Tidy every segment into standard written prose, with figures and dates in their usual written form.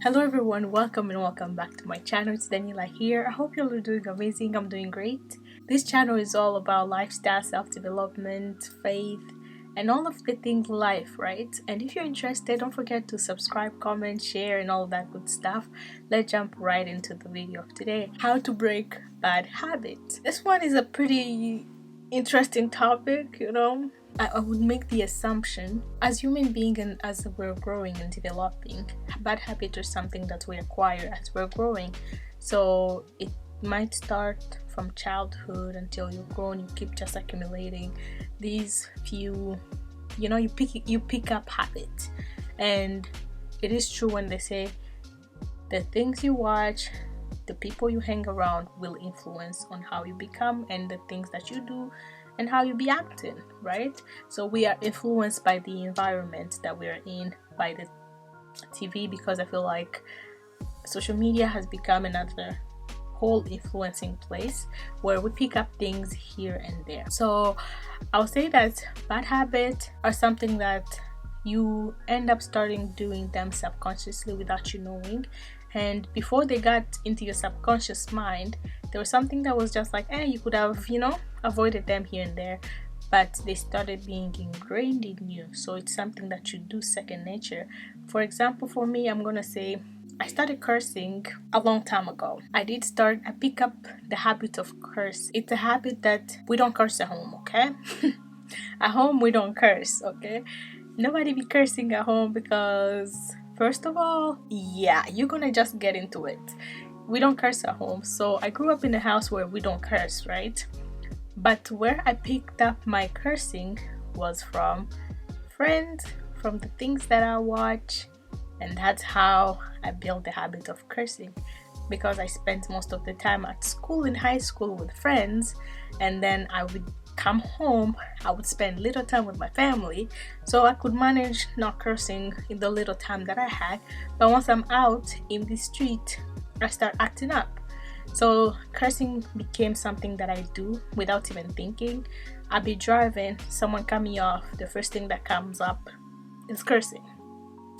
Hello everyone, welcome and welcome back to my channel. It's Daniela here. I hope you're doing amazing. I'm doing great. This channel is all about lifestyle, self-development, faith, and all of the things life, right? And if you're interested, don't forget to subscribe, comment, share, and all that good stuff. Let's jump right into the video of today. How to break bad habits. This one is a pretty interesting topic, I would make the assumption as human beings and as we're growing and developing, bad habits are something that we acquire as we're growing. So it might start from childhood until you're grown. You keep just accumulating these few, you pick up habits. And it is true when they say the things you watch, the people you hang around will influence on how you become and the things that you do and how you be acting, right? So we are influenced by the environment that we are in, by the TV, because I feel like social media has become another whole influencing place where we pick up things here and there. So I'll say that bad habits are something that you end up starting doing them subconsciously without you knowing. And before they got into your subconscious mind, there was something that was just like, you could have, avoided them here and there, but they started being ingrained in you. So it's something that you do second nature. For example, for me, I'm gonna say I started cursing a long time ago. I pick up the habit of curse. It's a habit that we don't curse at home, okay? At home, we don't curse, okay? Nobody be cursing at home because first of all, you're gonna just get into it. We don't curse at home. So I grew up in a house where we don't curse, right? But where I picked up my cursing was from friends, from the things that I watch, and that's how I built the habit of cursing. Because I spent most of the time at school, in high school, with friends, and then I would come home, I would spend little time with my family, so I could manage not cursing in the little time that I had. But once I'm out in the street, I start acting up. So cursing became something that I do without even thinking. I'll be driving, someone cut me off, the first thing that comes up is cursing.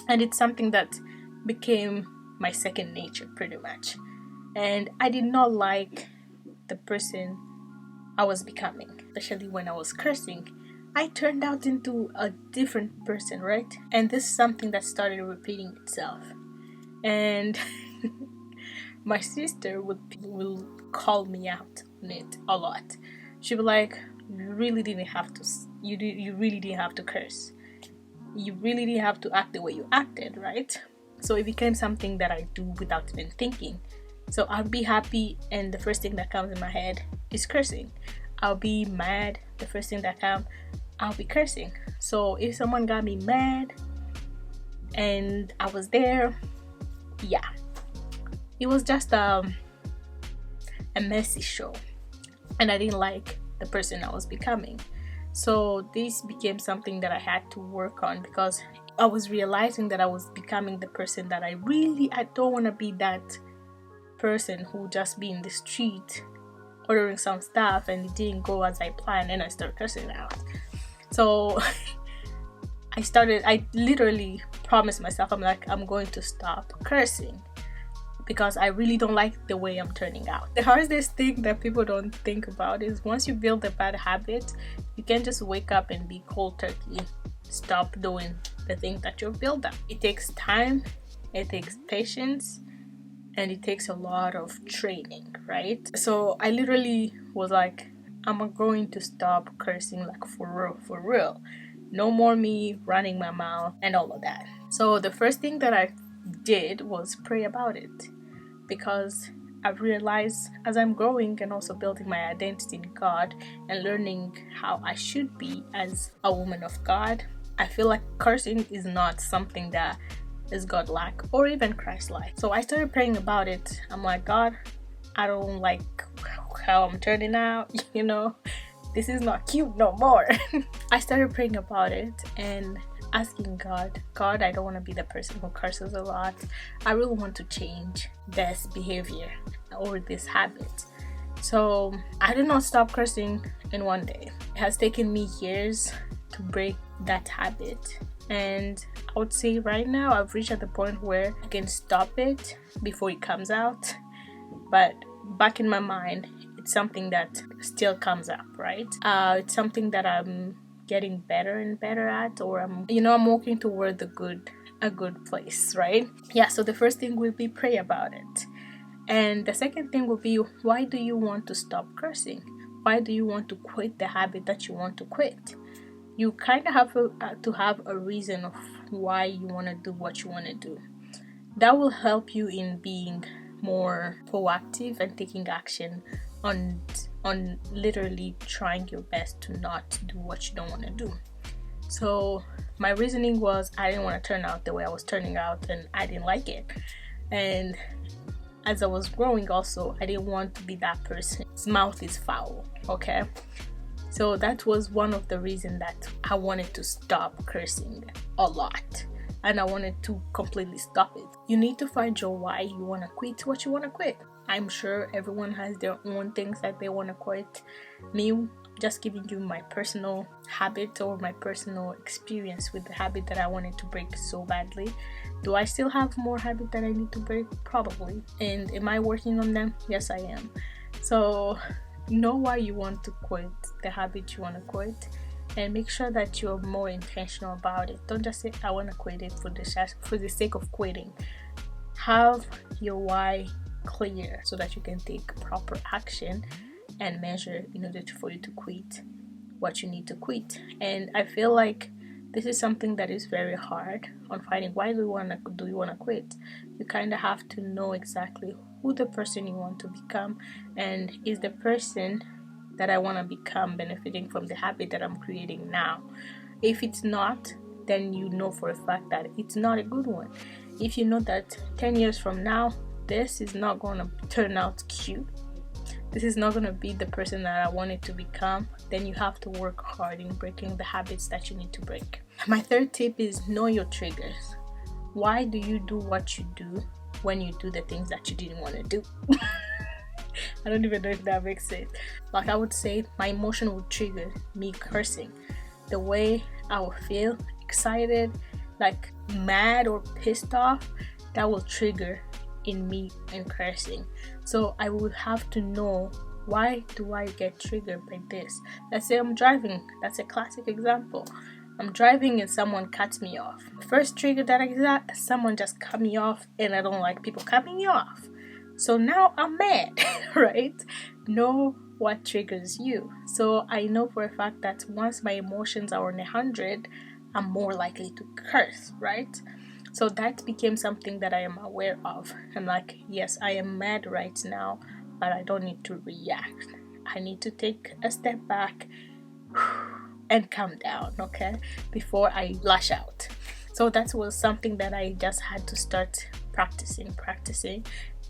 And it's something that became my second nature pretty much. And I did not like the person I was becoming, especially when I was cursing. I turned out into a different person, right? And this is something that started repeating itself. And my sister will call me out on it a lot. She'll be like, you really didn't have to curse. You really didn't have to act the way you acted, right? So it became something that I do without even thinking. So I'll be happy and the first thing that comes in my head is cursing. I'll be mad, the first thing that comes, I'll be cursing. So if someone got me mad and I was there, it was just a messy show. And I didn't like the person I was becoming. So this became something that I had to work on because I was realizing that I was becoming the person that I don't want to be, that person who just be in the street ordering some stuff and it didn't go as I planned and I started cursing out. So I literally promised myself, I'm going to stop cursing because I really don't like the way I'm turning out. The hardest thing that people don't think about is once you build a bad habit, you can't just wake up and be cold turkey. Stop doing the thing that you've built up. It takes time, it takes patience, and it takes a lot of training, right? So I literally was like, I'm going to stop cursing, like for real. No more me running my mouth and all of that. So the first thing that I did was pray about it, because I've realized as I'm growing and also building my identity in God and learning how I should be as a woman of God, I feel like cursing is not something that is God-like or even Christ-like. So I started praying about it. I'm like, God, I don't like how I'm turning out, this is not cute no more. I started praying about it and asking God, I don't want to be the person who curses a lot. I really want to change this behavior or this habit. So I did not stop cursing in one day. It has taken me years to break that habit, and would say right now I've reached at the point where I can stop it before it comes out, but back in my mind it's something that still comes up, right? It's something that I'm getting better and better at, or I'm working toward a good place, right? Yeah, so the first thing will be pray about it. And the second thing will be, why do you want to stop cursing? Why do you want to quit the habit that you want to quit? You kind of have to have a reason of why you want to do what you want to do. That will help you in being more proactive and taking action on literally trying your best to not do what you don't want to do. So my reasoning was I didn't want to turn out the way I was turning out, and I didn't like it. And as I was growing also, I didn't want to be that person. His mouth is foul, okay? So that was one of the reasons that I wanted to stop cursing a lot. And I wanted to completely stop it. You need to find your why you want to quit what you want to quit. I'm sure everyone has their own things that they want to quit. Me, just giving you my personal habit or my personal experience with the habit that I wanted to break so badly. Do I still have more habit that I need to break? Probably. And am I working on them? Yes, I am. So know why you want to quit the habit you want to quit, and make sure that you're more intentional about it. Don't just say I want to quit it for the sake of quitting. Have your why clear so that you can take proper action and measure in order for you to quit what you need to quit. And I feel like this is something that is very hard on finding why do you want to quit. You kind of have to know exactly who the person you want to become, and is the person that I want to become benefiting from the habit that I'm creating now. If it's not, then you know for a fact that it's not a good one. If you know that 10 years from now, this is not going to turn out cute, this is not going to be the person that I wanted to become, then you have to work hard in breaking the habits that you need to break. My third tip is know your triggers. Why do you do what you do when you do the things that you didn't want to do? I don't even know if that makes sense. Like I would say, my emotion would trigger me cursing. The way I will feel excited, like mad or pissed off, that will trigger in me and cursing. So I would have to know, why do I get triggered by this? Let's say I'm driving. That's a classic example. I'm driving and someone cuts me off. First trigger that I got, someone just cut me off, and I don't like people cutting me off. So now I'm mad, right? Know what triggers you. So I know for a fact that once my emotions are on 100, I'm more likely to curse, right? So that became something that I am aware of. I'm like, yes, I am mad right now, but I don't need to react. I need to take a step back and calm down, okay, before I lash out. So that was something that I just had to start practicing.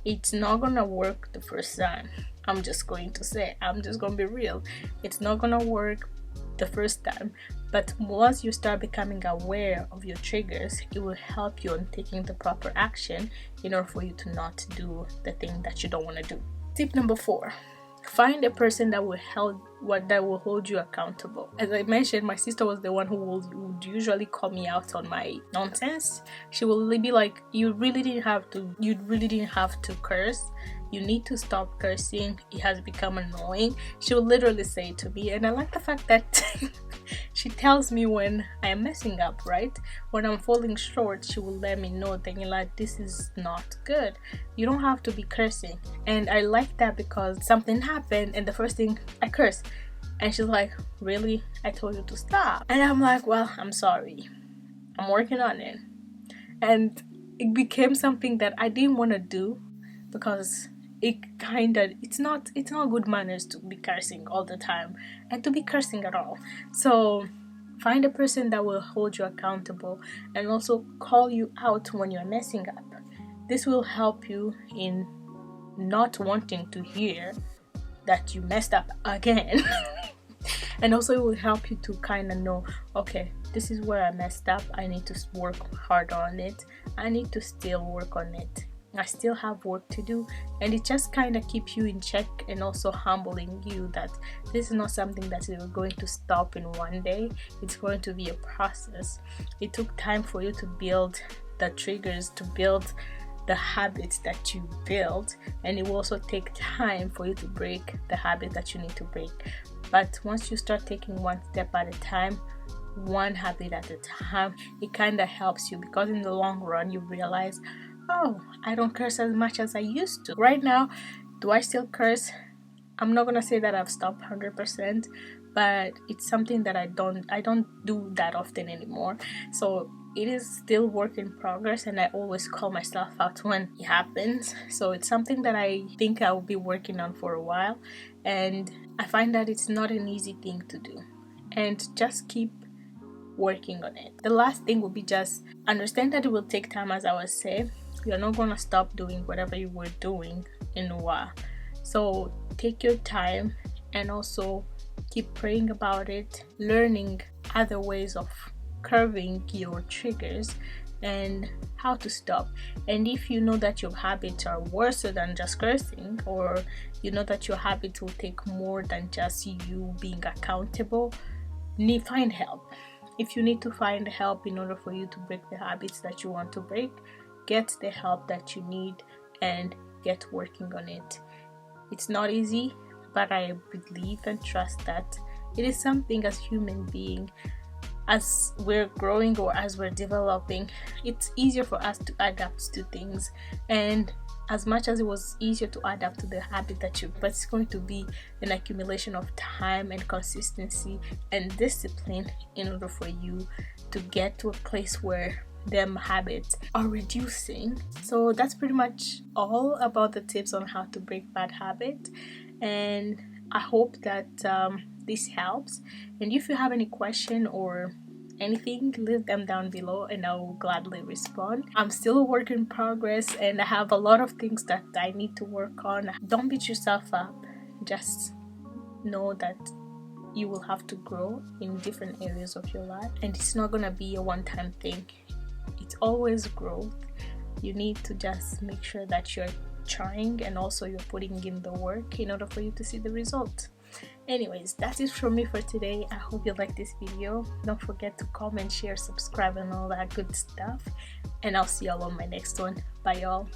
It's not gonna work the first time. I'm just going to be real. It's not gonna work the first time, but once you start becoming aware of your triggers, it will help you in taking the proper action in order for you to not do the thing that you don't want to do. Tip number 4, find a person that will hold you accountable. As I mentioned, my sister was the one who would usually call me out on my nonsense. She will be like, you really didn't have to curse. You need to stop cursing. It has become annoying. She will literally say it to me, and I like the fact that she tells me when I am messing up, right? When I'm falling short, she will let me know, Daniela, this is not good. You don't have to be cursing. And I like that because something happened and the first thing I curse. And she's like, really? I told you to stop. And I'm like, well, I'm sorry. I'm working on it. And it became something that I didn't want to do because it's not good manners to be cursing all the time and to be cursing at all. So find a person that will hold you accountable and also call you out when you're messing up. This will help you in not wanting to hear that you messed up again. And also it will help you to kind of know, okay, this is where I messed up. I need to work hard on it. I need to still work on it I still have work to do, and it just kind of keeps you in check and also humbling you that this is not something that you're going to stop in one day. It's going to be a process. It took time for you to build the triggers, to build the habits that you build, and it will also take time for you to break the habit that you need to break. But once you start taking one step at a time, one habit at a time, it kind of helps you, because in the long run you realize, oh, I don't curse as much as I used to. Right now, do I still curse? I'm not gonna say that I've stopped 100%, but it's something that I don't do that often anymore. So it is still work in progress, and I always call myself out when it happens. So it's something that I think I will be working on for a while, and I find that it's not an easy thing to do, and just keep working on it. The last thing would be just understand that it will take time. As I was saying, you're not gonna stop doing whatever you were doing in a while. So take your time, and also keep praying about it, learning other ways of curving your triggers and how to stop. And if you know that your habits are worse than just cursing, or you know that your habits will take more than just you being accountable, find help. If you need to find help in order for you to break the habits that you want to break, get the help that you need and get working on it. It's not easy, but I believe and trust that it is something as human being, as we're growing or as we're developing, it's easier for us to adapt to things. And as much as it was easier to adapt to the habit but it's going to be an accumulation of time and consistency and discipline in order for you to get to a place where them habits are reducing. So that's pretty much all about the tips on how to break bad habits, and I hope that this helps. And if you have any question or anything, leave them down below and I will gladly respond. I'm still a work in progress, and I have a lot of things that I need to work on. Don't beat yourself up. Just know that you will have to grow in different areas of your life, and it's not gonna be a one-time thing. It's always growth. You need to just make sure that you're trying and also you're putting in the work in order for you to see the result. Anyways, that's it from me for today. I hope you like this video. Don't forget to comment, share, subscribe, and all that good stuff, and I'll see y'all on my next one. Bye y'all.